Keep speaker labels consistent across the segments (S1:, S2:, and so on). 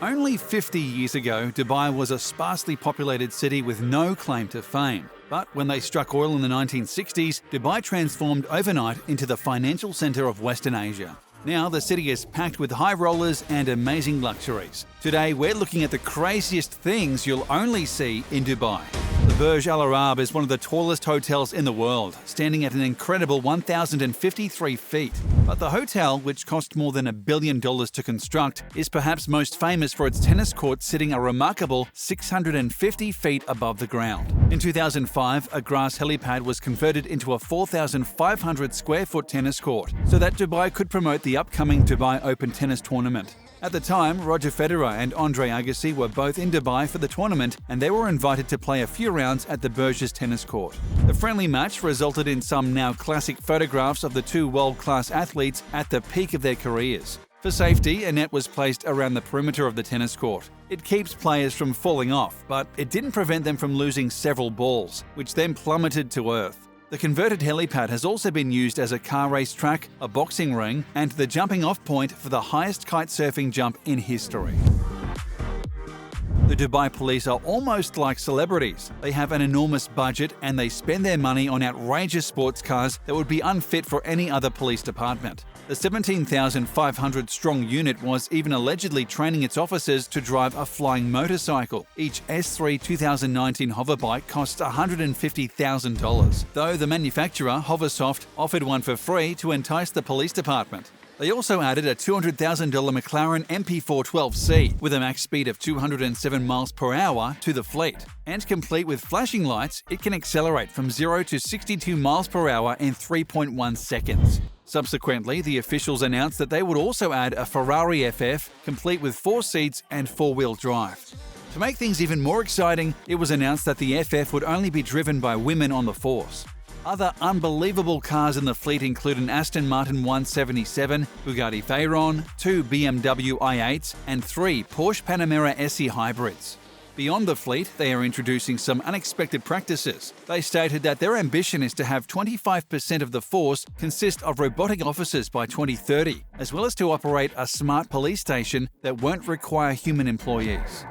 S1: Only 50 years ago, Dubai was a sparsely populated city with no claim to fame. But when they struck oil in the 1960s, Dubai transformed overnight into the financial centre of Western Asia. Now the city is packed with high rollers and amazing luxuries. Today we're looking at the craziest things you'll only see in Dubai. The Burj Al Arab is one of the tallest hotels in the world, standing at an incredible 1,053 feet. But the hotel, which cost more than $1 billion to construct, is perhaps most famous for its tennis court sitting a remarkable 650 feet above the ground. In 2005, a grass helipad was converted into a 4,500 square foot tennis court so that Dubai could promote the upcoming Dubai Open tennis tournament. At the time, Roger Federer and Andre Agassi were both in Dubai for the tournament, and they were invited to play a few rounds at the Burj's tennis court. The friendly match resulted in some now classic photographs of the two world-class athletes at the peak of their careers. For safety, a net was placed around the perimeter of the tennis court. It keeps players from falling off, but it didn't prevent them from losing several balls, which then plummeted to earth. The converted helipad has also been used as a car race track, a boxing ring, and the jumping-off point for the highest kite-surfing jump in history. The Dubai police are almost like celebrities. They have an enormous budget and they spend their money on outrageous sports cars that would be unfit for any other police department. The 17,500-strong unit was even allegedly training its officers to drive a flying motorcycle. Each S3 2019 hoverbike costs $150,000, though the manufacturer, Hoversoft, offered one for free to entice the police department. They also added a $200,000 McLaren MP412C with a max speed of 207 miles per hour to the fleet. And complete with flashing lights, it can accelerate from 0 to 62 miles per hour in 3.1 seconds. Subsequently, the officials announced that they would also add a Ferrari FF, complete with 4 seats and 4-wheel drive. To make things even more exciting, it was announced that the FF would only be driven by women on the force. Other unbelievable cars in the fleet include an Aston Martin 177, Bugatti Veyron, 2 BMW i8s, and 3 Porsche Panamera SE hybrids. Beyond the fleet, they are introducing some unexpected practices. They stated that their ambition is to have 25% of the force consist of robotic officers by 2030, as well as to operate a smart police station that won't require human employees.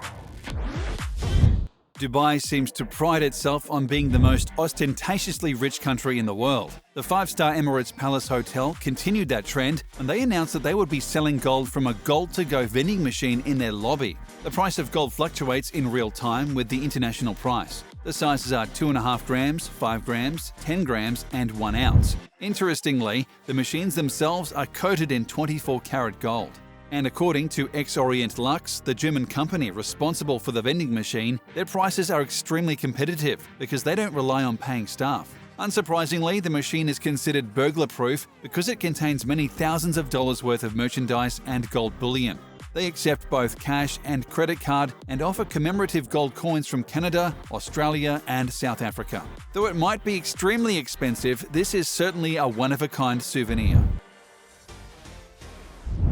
S1: Dubai seems to pride itself on being the most ostentatiously rich country in the world. The 5-star Emirates Palace Hotel continued that trend, and they announced that they would be selling gold from a gold-to-go vending machine in their lobby. The price of gold fluctuates in real time with the international price. The sizes are 2.5 grams, 5 grams, 10 grams, and 1 ounce. Interestingly, the machines themselves are coated in 24-karat gold. And according to Ex-Orient Lux, the German company responsible for the vending machine, their prices are extremely competitive because they don't rely on paying staff. Unsurprisingly, the machine is considered burglar-proof because it contains many thousands of dollars worth of merchandise and gold bullion. They accept both cash and credit card and offer commemorative gold coins from Canada, Australia, and South Africa. Though it might be extremely expensive, this is certainly a one-of-a-kind souvenir.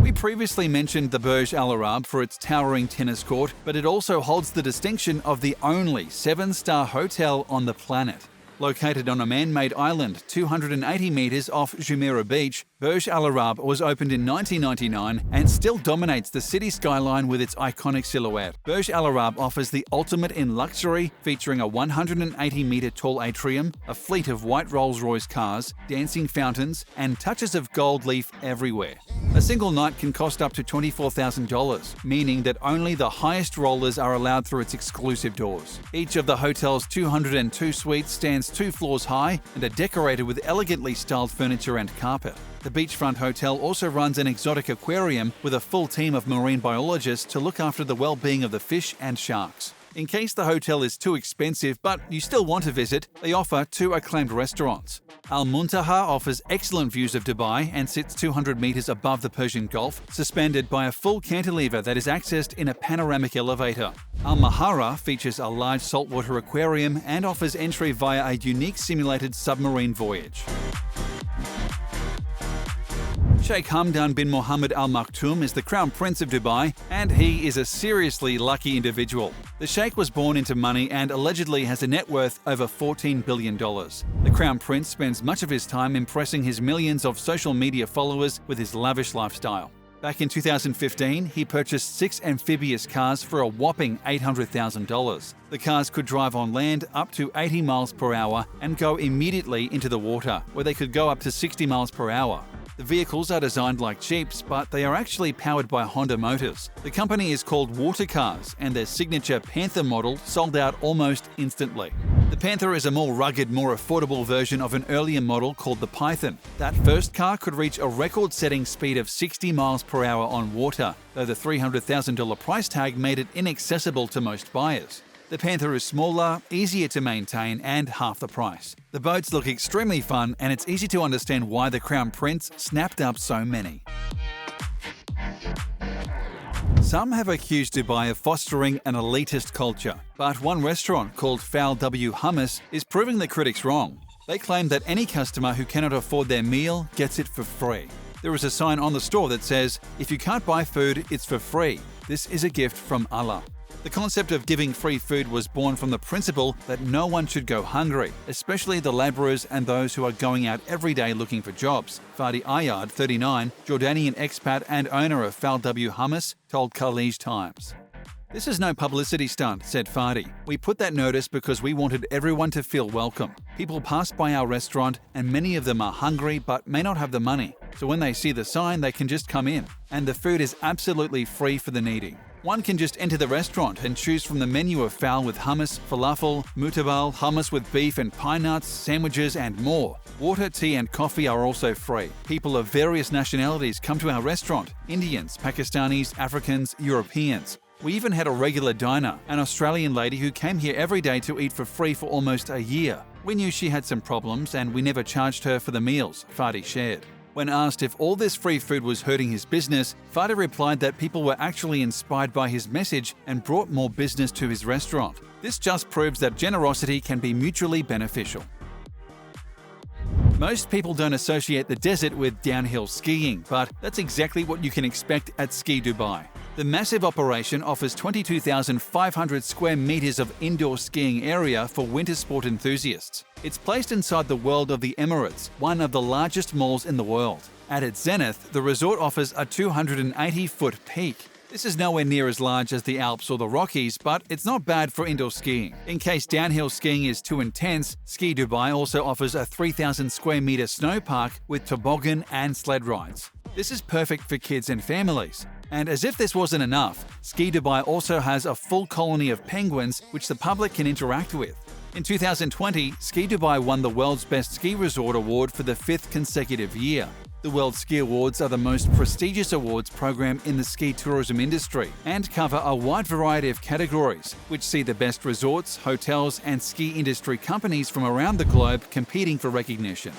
S1: We previously mentioned the Burj Al Arab for its towering tennis court, but it also holds the distinction of the only 7-star hotel on the planet. Located on a man-made island 280 metres off Jumeirah Beach, Burj Al Arab was opened in 1999 and still dominates the city skyline with its iconic silhouette. Burj Al Arab offers the ultimate in luxury, featuring a 180-metre tall atrium, a fleet of white Rolls-Royce cars, dancing fountains, and touches of gold leaf everywhere. A single night can cost up to $24,000, meaning that only the highest rollers are allowed through its exclusive doors. Each of the hotel's 202 suites stands 2 floors high and are decorated with elegantly styled furniture and carpet. The beachfront hotel also runs an exotic aquarium with a full team of marine biologists to look after the well-being of the fish and sharks. In case the hotel is too expensive but you still want to visit, they offer 2 acclaimed restaurants. Al Muntaha offers excellent views of Dubai and sits 200 metres above the Persian Gulf, suspended by a full cantilever that is accessed in a panoramic elevator. Al Mahara features a large saltwater aquarium and offers entry via a unique simulated submarine voyage. Sheikh Hamdan bin Mohammed Al Maktoum is the Crown Prince of Dubai, and he is a seriously lucky individual. The Sheikh was born into money and allegedly has a net worth over $14 billion. The Crown Prince spends much of his time impressing his millions of social media followers with his lavish lifestyle. Back in 2015, he purchased 6 amphibious cars for a whopping $800,000. The cars could drive on land up to 80 miles per hour and go immediately into the water, where they could go up to 60 miles per hour. The vehicles are designed like Jeeps, but they are actually powered by Honda motors. The company is called Water Cars, and their signature Panther model sold out almost instantly. The Panther is a more rugged, more affordable version of an earlier model called the Python. That first car could reach a record-setting speed of 60 miles per hour on water, though the $300,000 price tag made it inaccessible to most buyers. The Panther is smaller, easier to maintain, and half the price. The boats look extremely fun, and it's easy to understand why the Crown Prince snapped up so many. Some have accused Dubai of fostering an elitist culture, but one restaurant called Foul W Hummus is proving the critics wrong. They claim that any customer who cannot afford their meal gets it for free. There is a sign on the store that says, "If you can't buy food, it's for free. This is a gift from Allah." The concept of giving free food was born from the principle that no one should go hungry, especially the labourers and those who are going out every day looking for jobs. Fadi Ayad, 39, Jordanian expat and owner of Foul W Hummus, told Khaleej Times. "This is no publicity stunt," said Fadi. "We put that notice because we wanted everyone to feel welcome. People pass by our restaurant and many of them are hungry but may not have the money. So when they see the sign, they can just come in. And the food is absolutely free for the needy. One can just enter the restaurant and choose from the menu of fowl with hummus, falafel, mutabal, hummus with beef and pine nuts, sandwiches and more. Water, tea and coffee are also free. People of various nationalities come to our restaurant: Indians, Pakistanis, Africans, Europeans. We even had a regular diner, an Australian lady who came here every day to eat for free for almost a year. We knew she had some problems and we never charged her for the meals," Fadi shared. When asked if all this free food was hurting his business, Fadi replied that people were actually inspired by his message and brought more business to his restaurant. This just proves that generosity can be mutually beneficial. Most people don't associate the desert with downhill skiing, but that's exactly what you can expect at Ski Dubai. The massive operation offers 22,500 square meters of indoor skiing area for winter sport enthusiasts. It's placed inside the World of the Emirates, one of the largest malls in the world. At its zenith, the resort offers a 280-foot peak. This is nowhere near as large as the Alps or the Rockies, but it's not bad for indoor skiing. In case downhill skiing is too intense, Ski Dubai also offers a 3,000 square meter snow park with toboggan and sled rides. This is perfect for kids and families. And as if this wasn't enough, Ski Dubai also has a full colony of penguins which the public can interact with. In 2020, Ski Dubai won the World's Best Ski Resort Award for the 5th consecutive year. The World Ski Awards are the most prestigious awards program in the ski tourism industry and cover a wide variety of categories, which see the best resorts, hotels, and ski industry companies from around the globe competing for recognition.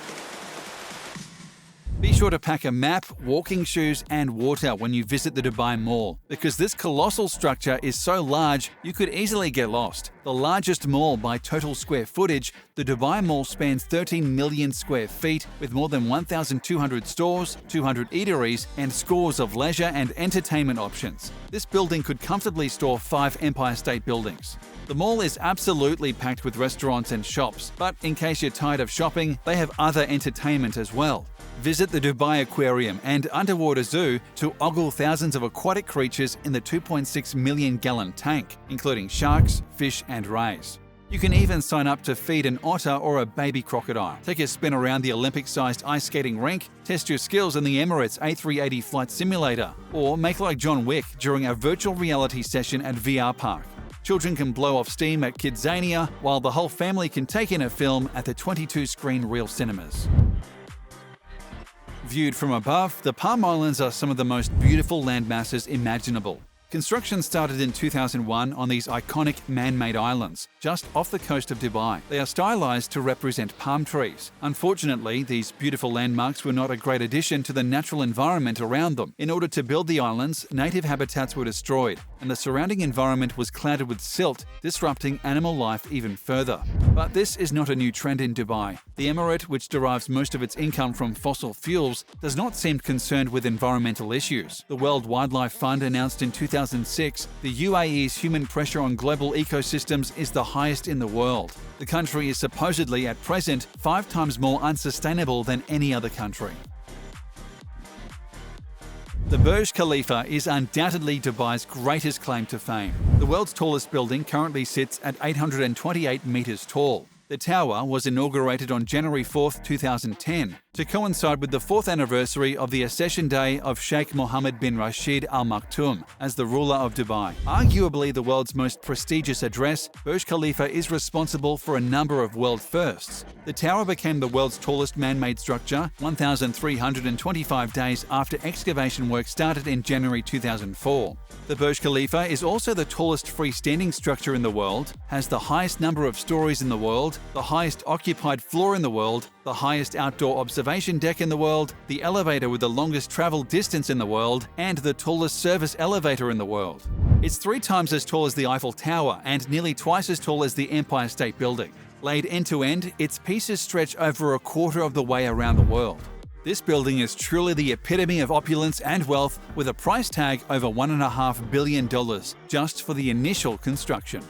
S1: Be sure to pack a map, walking shoes, and water when you visit the Dubai Mall, because this colossal structure is so large you could easily get lost. The largest mall by total square footage, the Dubai Mall spans 13 million square feet with more than 1,200 stores, 200 eateries, and scores of leisure and entertainment options. This building could comfortably store 5 Empire State Buildings. The mall is absolutely packed with restaurants and shops, but in case you're tired of shopping, they have other entertainment as well. Visit the Dubai Aquarium and Underwater Zoo to ogle thousands of aquatic creatures in the 2.6 million gallon tank, including sharks, fish, and rays. You can even sign up to feed an otter or a baby crocodile, take a spin around the Olympic-sized ice skating rink, test your skills in the Emirates A380 flight simulator, or make like John Wick during a virtual reality session at VR Park. Children can blow off steam at Kidzania, while the whole family can take in a film at the 22-screen Real Cinemas. Viewed from above, the Palm Islands are some of the most beautiful landmasses imaginable. Construction started in 2001 on these iconic man-made islands, just off the coast of Dubai. They are stylized to represent palm trees. Unfortunately, these beautiful landmarks were not a great addition to the natural environment around them. In order to build the islands, native habitats were destroyed, and the surrounding environment was clouded with silt, disrupting animal life even further. But this is not a new trend in Dubai. The emirate, which derives most of its income from fossil fuels, does not seem concerned with environmental issues. The World Wildlife Fund announced in 2006 the UAE's human pressure on global ecosystems is the highest in the world. The country is supposedly, at present, 5 times more unsustainable than any other country. The Burj Khalifa is undoubtedly Dubai's greatest claim to fame. The world's tallest building currently sits at 828 metres tall. The tower was inaugurated on January 4, 2010, to coincide with the 4th anniversary of the accession day of Sheikh Mohammed bin Rashid Al Maktoum as the ruler of Dubai. Arguably the world's most prestigious address, Burj Khalifa is responsible for a number of world firsts. The tower became the world's tallest man-made structure 1,325 days after excavation work started in January 2004. The Burj Khalifa is also the tallest freestanding structure in the world, has the highest number of stories in the world, the highest occupied floor in the world, the highest outdoor observation deck in the world, the elevator with the longest travel distance in the world, and the tallest service elevator in the world. It's 3 times as tall as the Eiffel Tower and nearly twice as tall as the Empire State Building. Laid end to end, its pieces stretch over a quarter of the way around the world. This building is truly the epitome of opulence and wealth, with a price tag over $1.5 billion just for the initial construction.